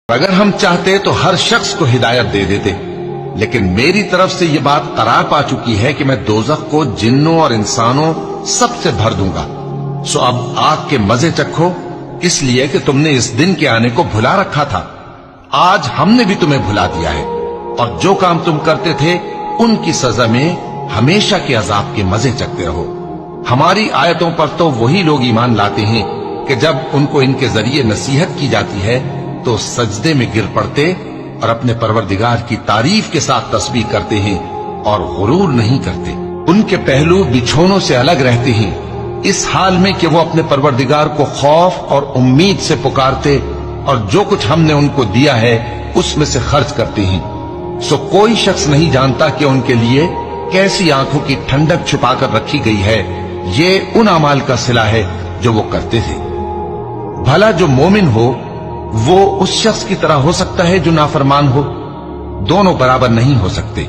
अगर हम चाहते तो हर शख्स को हिदायत दे देते, लेकिन मेरी तरफ से ये बात करार पा चुकी है कि मैं दोजख को जिन्नों और इंसानों सबसे भर दूंगा। सो अब आग के मजे चखो, इसलिए कि तुमने इस दिन के आने को भुला रखा था। आज हमने भी तुम्हें भुला दिया है, और जो काम तुम करते थे उनकी सजा में हमेशा के अजाब के मजे चखते रहो। हमारी आयतों पर तो वही लोग ईमान लाते हैं कि जब उनको इनके जरिए नसीहत की जाती है तो सजदे में गिर पड़ते और अपने परवरदिगार की तारीफ के साथ तस्बीह करते हैं और गुरूर नहीं करते। उनके पहलू बिछोनों से अलग रहते हैं, इस हाल में कि वो अपने परवरदिगार को खौफ और उम्मीद से पुकारते और जो कुछ हमने उनको दिया है उसमें से खर्च करते हैं। सो कोई शख्स नहीं जानता कि उनके लिए कैसी आंखों की ठंडक छुपाकर रखी गई है। ये उन अमाल का सिला है जो वो करते थे। भला जो मोमिन हो वो उस शख्स की तरह हो सकता है जो नाफरमान हो? दोनों बराबर नहीं हो सकते।